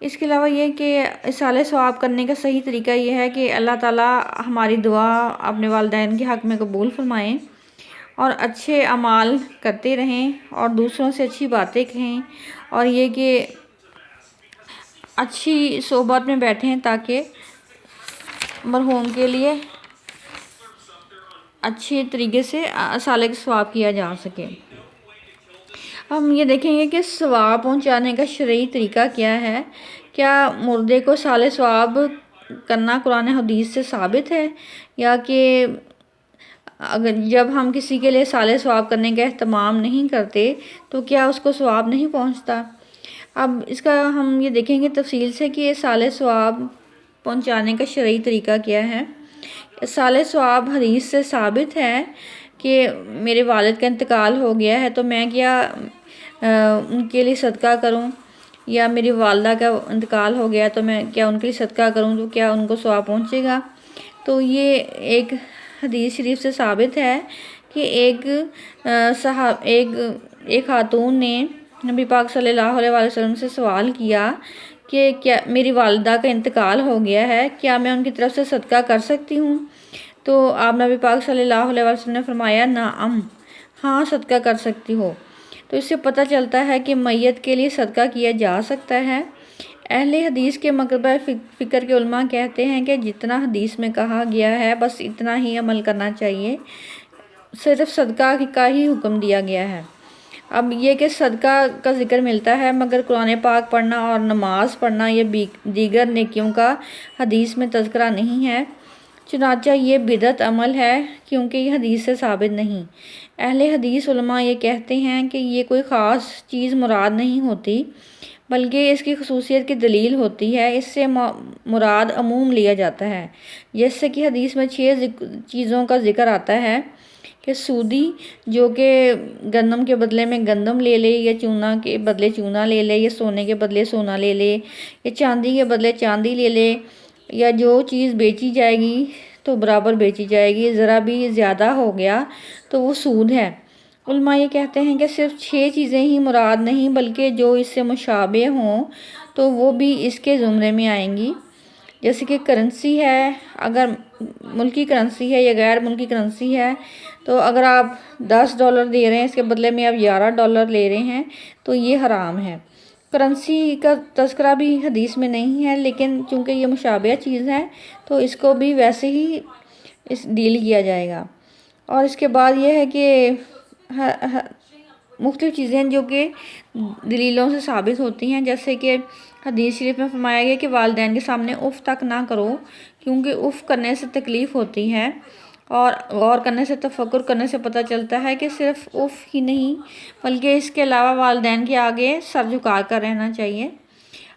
اس کے علاوہ یہ کہ اصالِ ثواب کرنے کا صحیح طریقہ یہ ہے کہ اللہ تعالیٰ ہماری دعا اپنے والدین کے حق میں قبول فرمائیں اور اچھے اعمال کرتے رہیں اور دوسروں سے اچھی باتیں کہیں، اور یہ کہ اچھی صحبت میں بیٹھیں تاکہ مرحوم کے لیے اچھے طریقے سے اصالِ ثواب کیا جا سکے۔ ہم یہ دیکھیں گے کہ ثواب پہنچانے کا شرعی طریقہ کیا ہے۔ کیا مردے کو اصالِ ثواب کرنا قرآن حدیث سے ثابت ہے، یا کہ اگر جب ہم کسی کے لیے اصالِ ثواب کرنے کا اہتمام نہیں کرتے تو کیا اس کو ثواب نہیں پہنچتا؟ اب اس کا ہم یہ دیکھیں گے تفصیل سے کہ اصالِ ثواب پہنچانے کا شرعی طریقہ کیا ہے۔ اصالِ ثواب حدیث سے ثابت ہے کہ میرے والد کا انتقال ہو گیا ہے تو میں کیا ان کے لیے صدقہ کروں، یا میری والدہ کا انتقال ہو گیا تو میں کیا ان کے لیے صدقہ کروں، تو کیا ان کو ثواب پہنچے گا؟ تو یہ ایک حدیث شریف سے ثابت ہے کہ ایک خاتون نے نبی پاک صلی اللہ علیہ وسلم سے سوال کیا کہ کیا میری والدہ کا انتقال ہو گیا ہے، کیا میں ان کی طرف سے صدقہ کر سکتی ہوں؟ تو آپ نبی پاک صلی اللہ علیہ وسلم نے فرمایا نعم، ہاں صدقہ کر سکتی ہو۔ تو اس سے پتہ چلتا ہے کہ میت کے لیے صدقہ کیا جا سکتا ہے۔ اہل حدیث کے مکتبہ فکر کے علماء کہتے ہیں کہ جتنا حدیث میں کہا گیا ہے بس اتنا ہی عمل کرنا چاہیے، صرف صدقہ کا ہی حکم دیا گیا ہے۔ اب یہ کہ صدقہ کا ذکر ملتا ہے مگر قرآن پاک پڑھنا اور نماز پڑھنا یا دیگر نیکیوں کا حدیث میں تذکرہ نہیں ہے، چنانچہ یہ بدعت عمل ہے کیونکہ یہ حدیث سے ثابت نہیں۔ اہل حدیث علماء یہ کہتے ہیں کہ یہ کوئی خاص چیز مراد نہیں ہوتی بلکہ اس کی خصوصیت کی دلیل ہوتی ہے، اس سے مراد عموم لیا جاتا ہے۔ جیسے کہ حدیث میں 6 چیزوں کا ذکر آتا ہے کہ سودی جو کہ گندم کے بدلے میں گندم لے لے، یا چونا کے بدلے چونا لے لے، یا سونے کے بدلے سونا لے لے، یا چاندی کے بدلے چاندی لے لے، یا جو چیز بیچی جائے گی تو برابر بیچی جائے گی، ذرا بھی زیادہ ہو گیا تو وہ سود ہے۔ علماء یہ کہتے ہیں کہ صرف 6 چیزیں ہی مراد نہیں بلکہ جو اس سے مشابہ ہوں تو وہ بھی اس کے زمرے میں آئیں گی، جیسے کہ کرنسی ہے، اگر ملکی کرنسی ہے یا غیر ملکی کرنسی ہے، تو اگر آپ $10 دے رہے ہیں اس کے بدلے میں آپ $11 لے رہے ہیں تو یہ حرام ہے۔ کرنسی کا تذکرہ بھی حدیث میں نہیں ہے، لیکن چونکہ یہ مشابہ چیز ہے تو اس کو بھی ویسے ہی ڈیل کیا جائے گا۔ اور اس کے بعد یہ ہے کہ مختلف چیزیں جو کہ دلیلوں سے ثابت ہوتی ہیں، جیسے کہ حدیث شریف میں فرمایا گیا کہ والدین کے سامنے اف تک نہ کرو، کیونکہ اف کرنے سے تکلیف ہوتی ہے، اور غور کرنے سے تفکر کرنے سے پتہ چلتا ہے کہ صرف اف ہی نہیں بلکہ اس کے علاوہ والدین کے آگے سر جھکا کر رہنا چاہیے۔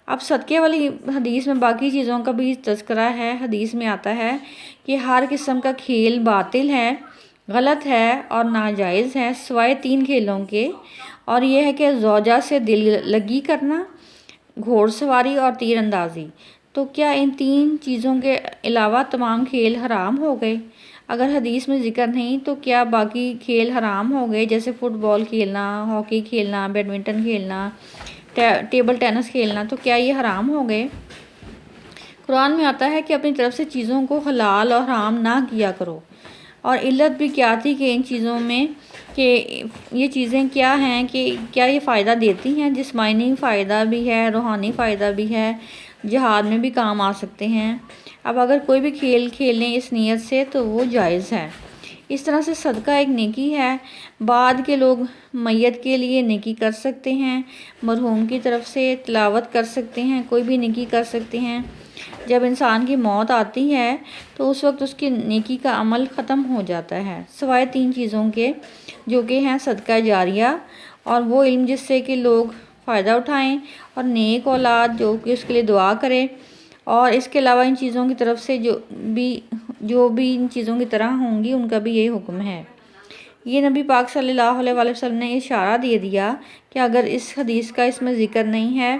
اب صدقے والی حدیث میں باقی چیزوں کا بھی تذکرہ ہے۔ حدیث میں آتا ہے کہ ہر قسم کا کھیل باطل ہے، غلط ہے اور ناجائز ہے سوائے 3 کھیلوں کے، اور یہ ہے کہ زوجہ سے دل لگی کرنا، گھوڑ سواری اور تیر اندازی۔ تو کیا ان 3 چیزوں کے علاوہ تمام کھیل حرام ہو گئے؟ اگر حدیث میں ذکر نہیں تو کیا باقی کھیل حرام ہو گئے، جیسے فٹ بال کھیلنا، ہاکی کھیلنا، بیڈمنٹن کھیلنا، ٹیبل ٹینس کھیلنا، تو کیا یہ حرام ہو گئے؟ قرآن میں آتا ہے کہ اپنی طرف سے چیزوں کو حلال اور حرام نہ کیا کرو، اور علت بھی کیا تھی کہ ان چیزوں میں کہ یہ چیزیں کیا ہیں، کہ کیا یہ فائدہ دیتی ہیں، جسمانی فائدہ بھی ہے، روحانی فائدہ بھی ہے، جہاد میں بھی کام آ سکتے ہیں۔ اب اگر کوئی بھی کھیل کھیلیں اس نیت سے تو وہ جائز ہے۔ اس طرح سے صدقہ ایک نیکی ہے۔ بعد کے لوگ میت کے لیے نیکی کر سکتے ہیں، مرحوم کی طرف سے تلاوت کر سکتے ہیں، کوئی بھی نیکی کر سکتے ہیں۔ جب انسان کی موت آتی ہے تو اس وقت اس کی نیکی کا عمل ختم ہو جاتا ہے، سوائے 3 چیزوں کے، جو کہ ہیں صدقہ جاریہ، اور وہ علم جس سے کہ لوگ فائدہ اٹھائیں، اور نیک اولاد جو کہ اس کے لیے دعا کرے، اور اس کے علاوہ ان چیزوں کی طرف سے جو بھی ان چیزوں کی طرح ہوں گی ان کا بھی یہی حکم ہے۔ یہ نبی پاک صلی اللہ علیہ وسلم نے اشارہ دے دیا کہ اگر اس حدیث کا اس میں ذکر نہیں ہے،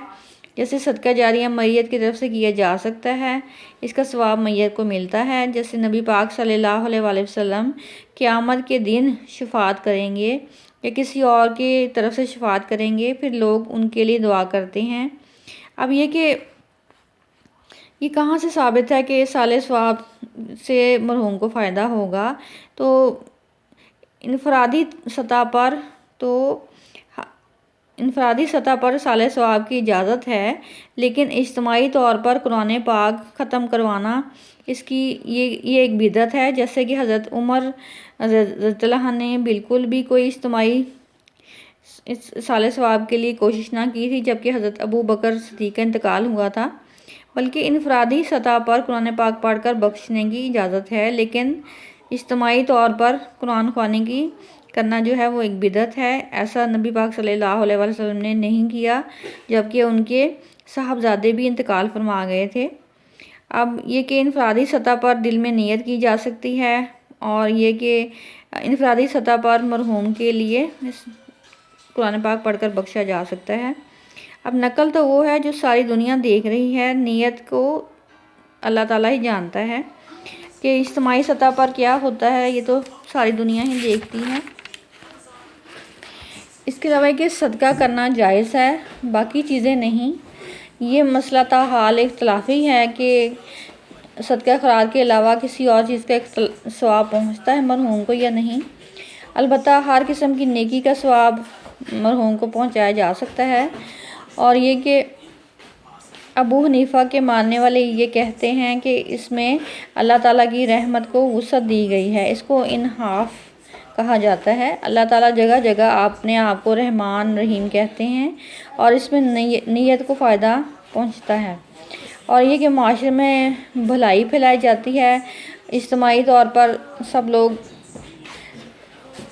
جیسے صدقہ جاریہ میت کی طرف سے کیا جا سکتا ہے، اس کا ثواب میت کو ملتا ہے، جیسے نبی پاک صلی اللہ علیہ وسلم قیامت کے دن شفاعت کریں گے یا کسی اور کی طرف سے شفاعت کریں گے، پھر لوگ ان کے لیے دعا کرتے ہیں۔ اب یہ کہ یہ کہاں سے ثابت ہے کہ صالح ثواب سے مرحوم کو فائدہ ہوگا؟ تو انفرادی سطح پر صالح ثواب کی اجازت ہے، لیکن اجتماعی طور پر قرآن پاک ختم کروانا یہ ایک بدعت ہے، جیسے کہ حضرت عمر رضی اللہ عنہ نے بالکل بھی کوئی اجتماعی صالح ثواب کے لیے کوشش نہ کی تھی جبکہ حضرت ابو بکر صدیق کا انتقال ہوا تھا، بلکہ انفرادی سطح پر قرآن پاک پڑھ کر بخشنے کی اجازت ہے، لیکن اجتماعی طور پر قرآن خوانی کی کرنا جو ہے وہ ایک بدعت ہے۔ ایسا نبی پاک صلی اللہ علیہ وسلم نے نہیں کیا جبکہ ان کے صاحبزادے بھی انتقال فرما گئے تھے۔ اب یہ کہ انفرادی سطح پر دل میں نیت کی جا سکتی ہے، اور یہ کہ انفرادی سطح پر مرحوم کے لیے قرآن پاک پڑھ کر بخشا جا سکتا ہے۔ اب نقل تو وہ ہے جو ساری دنیا دیکھ رہی ہے، نیت کو اللہ تعالیٰ ہی جانتا ہے کہ اجتماعی سطح پر کیا ہوتا ہے، یہ تو ساری دنیا ہی دیکھتی ہے۔ اس کے علاوہ کہ صدقہ کرنا جائز ہے، باقی چیزیں نہیں۔ یہ مسئلہ تاحال اختلافی ہے کہ صدقہ خیرات کے علاوہ کسی اور چیز کا ثواب پہنچتا ہے مرحوم کو یا نہیں۔ البتہ ہر قسم کی نیکی کا ثواب مرحوم کو پہنچایا جا سکتا ہے، اور یہ کہ ابو حنیفہ کے ماننے والے یہ کہتے ہیں کہ اس میں اللہ تعالیٰ کی رحمت کو وسعت دی گئی ہے، اس کو انعاف کہا جاتا ہے۔ اللہ تعالیٰ جگہ جگہ اپنے آپ کو رحمان رحیم کہتے ہیں، اور اس میں نیت کو فائدہ پہنچتا ہے، اور یہ کہ معاشرے میں بھلائی پھیلائی جاتی ہے، اجتماعی طور پر سب لوگ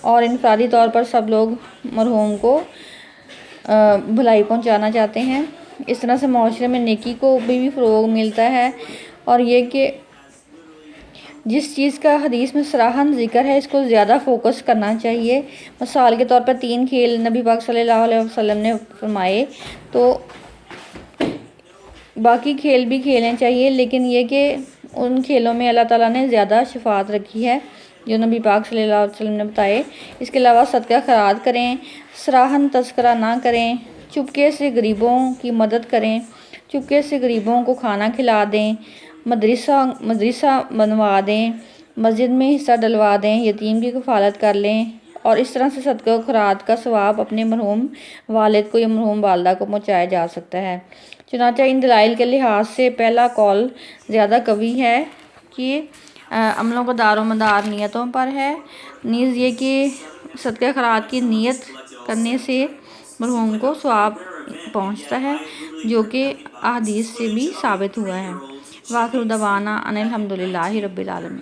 اور انفرادی طور پر سب لوگ مرحوم کو بھلائی پہنچانا چاہتے ہیں۔ اس طرح سے معاشرے میں نیکی کو بھی فروغ ملتا ہے، اور یہ کہ جس چیز کا حدیث میں صراحاً ذکر ہے اس کو زیادہ فوکس کرنا چاہیے۔ مثال کے طور پر 3 کھیل نبی پاک صلی اللہ علیہ وسلم نے فرمائے، تو باقی کھیل بھی کھیلنے چاہیے، لیکن یہ کہ ان کھیلوں میں اللہ تعالیٰ نے زیادہ شفاعت رکھی ہے جو نبی پاک صلی اللہ علیہ وسلم نے بتائے۔ اس کے علاوہ صدقہ خیرات کریں، صراحاً تذکرہ نہ کریں، چپکے سے غریبوں کی مدد کریں، چپکے سے غریبوں کو کھانا کھلا دیں، مدرسہ بنوا دیں، مسجد میں حصہ ڈلوا دیں، یتیم کی کفالت کر لیں، اور اس طرح سے صدقہ خیرات کا ثواب اپنے مرحوم والد کو یا مرحوم والدہ کو پہنچایا جا سکتا ہے۔ چنانچہ ان دلائل کے لحاظ سے پہلا قول زیادہ قوی ہے کہ عملوں کا دار و مدار نیتوں پر ہے، نیز یہ کہ صدقہ خیرات کی نیت کرنے سے مرحوم کو ثواب پہنچتا ہے، جو کہ احادیث سے بھی ثابت ہوا ہے۔ وآخر دعوانا ان الحمدللہ رب العالمین۔